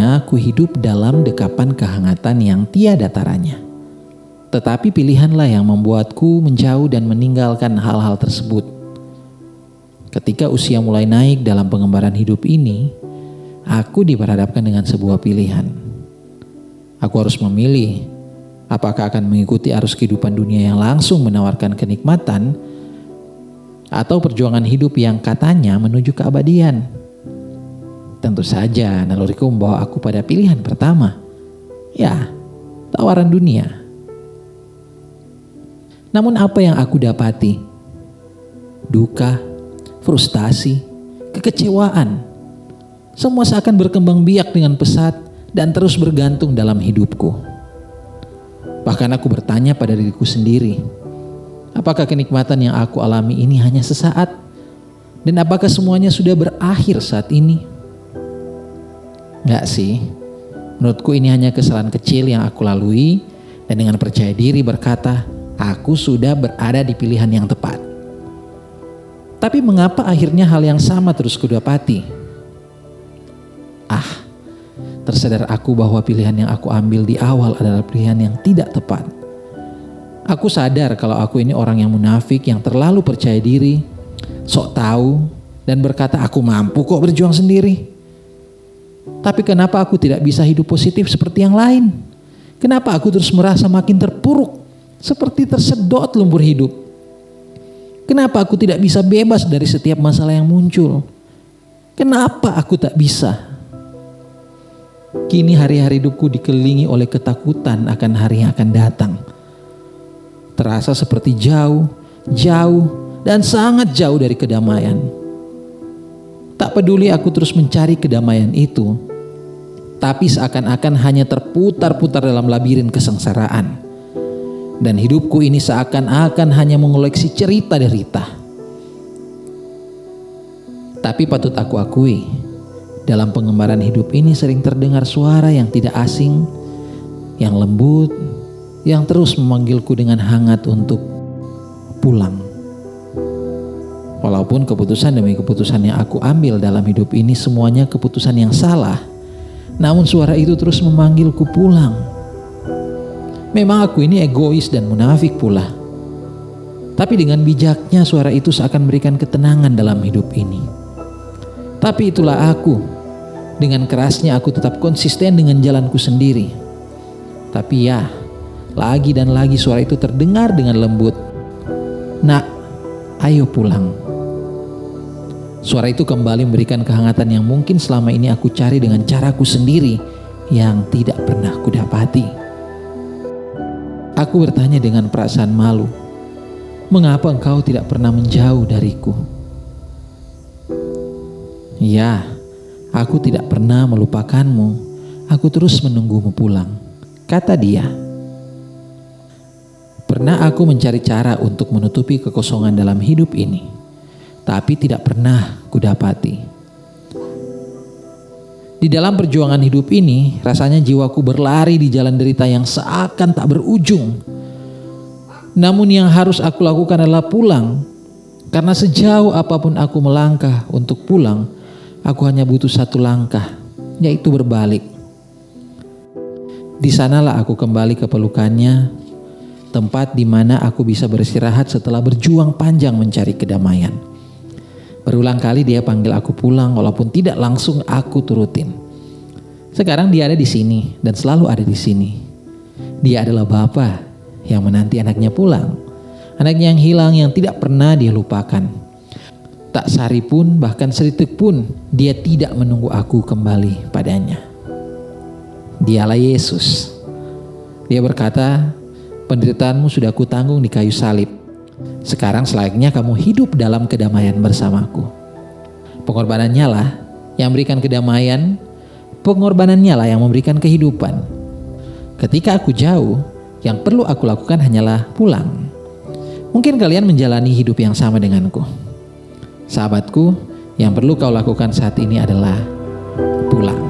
Seharusnya ku hidup dalam dekapan kehangatan yang tiada taranya. Tetapi pilihanlah yang membuatku menjauh dan meninggalkan hal-hal tersebut. Ketika usia mulai naik dalam pengembaraan hidup ini, aku diperhadapkan dengan sebuah pilihan. Aku harus memilih apakah akan mengikuti arus kehidupan dunia yang langsung menawarkan kenikmatan, atau perjuangan hidup yang katanya menuju keabadian. Tentu saja naluriku membawa aku pada pilihan pertama. Ya, tawaran dunia. Namun apa yang aku dapati? Duka, frustasi, kekecewaan. Semua seakan berkembang biak dengan pesat dan terus bergantung dalam hidupku. Bahkan aku bertanya pada diriku sendiri, apakah kenikmatan yang aku alami ini hanya sesaat? Dan apakah semuanya sudah berakhir saat ini? Enggak sih, menurutku ini hanya kesalahan kecil yang aku lalui, dan dengan percaya diri berkata, aku sudah berada di pilihan yang tepat. Tapi mengapa akhirnya hal yang sama terus kudapati? Tersadar aku bahwa pilihan yang aku ambil di awal adalah pilihan yang tidak tepat. Aku sadar kalau aku ini orang yang munafik, yang terlalu percaya diri, sok tahu, dan berkata aku mampu kok berjuang sendiri. Tapi kenapa aku tidak bisa hidup positif seperti yang lain? Kenapa aku terus merasa makin terpuruk, seperti tersedot lumpur hidup? Kenapa aku tidak bisa bebas dari setiap masalah yang muncul? Kenapa aku tak bisa? Kini hari-hari hidupku dikelilingi oleh ketakutan akan hari yang akan datang. Terasa seperti jauh, dan sangat jauh dari kedamaian. Tak peduli aku terus mencari kedamaian itu, tapi seakan-akan hanya terputar-putar dalam labirin kesengsaraan. Dan hidupku ini seakan-akan hanya mengoleksi cerita derita. Tapi patut aku akui, dalam pengembaraan hidup ini sering terdengar suara yang tidak asing, yang lembut, yang terus memanggilku dengan hangat untuk pulang. Walaupun keputusan demi keputusan yang aku ambil dalam hidup ini semuanya keputusan yang salah, namun suara itu terus memanggilku pulang. Memang aku ini egois dan munafik pula. Tapi dengan bijaknya suara itu seakan memberikan ketenangan dalam hidup ini. Tapi itulah aku. Dengan kerasnya aku tetap konsisten dengan jalanku sendiri. Tapi ya, lagi dan lagi suara itu terdengar dengan lembut. Nak, ayo pulang. Suara itu kembali memberikan kehangatan yang mungkin selama ini aku cari dengan caraku sendiri yang tidak pernah kudapati. Aku bertanya dengan perasaan malu, mengapa engkau tidak pernah menjauh dariku? Ya, aku tidak pernah melupakanmu, aku terus menunggumu pulang, kata dia. Pernah aku mencari cara untuk menutupi kekosongan dalam hidup ini, tapi tidak pernah kudapati. Di dalam perjuangan hidup ini, rasanya jiwaku berlari di jalan derita yang seakan tak berujung. Namun yang harus aku lakukan adalah pulang, karena sejauh apapun aku melangkah untuk pulang, aku hanya butuh satu langkah, yaitu berbalik. Di sanalah aku kembali ke pelukannya, tempat di mana aku bisa beristirahat setelah berjuang panjang mencari kedamaian. Berulang kali dia panggil aku pulang, walaupun tidak langsung aku turutin. Sekarang dia ada di sini dan selalu ada di sini. Dia adalah Bapa yang menanti anaknya pulang, anaknya yang hilang yang tidak pernah dia lupakan. Tak sehari pun, bahkan sedetik pun, dia tidak menunggu aku kembali padanya. Dialah Yesus. Dia berkata, penderitaanmu sudah kutanggung di kayu salib. Sekarang selayaknya kamu hidup dalam kedamaian bersamaku. Pengorbanannya lah yang memberikan kedamaian, pengorbanannya lah yang memberikan kehidupan. Ketika aku jauh, yang perlu aku lakukan hanyalah pulang. Mungkin kalian menjalani hidup yang sama denganku. Sahabatku, yang perlu kau lakukan saat ini adalah pulang.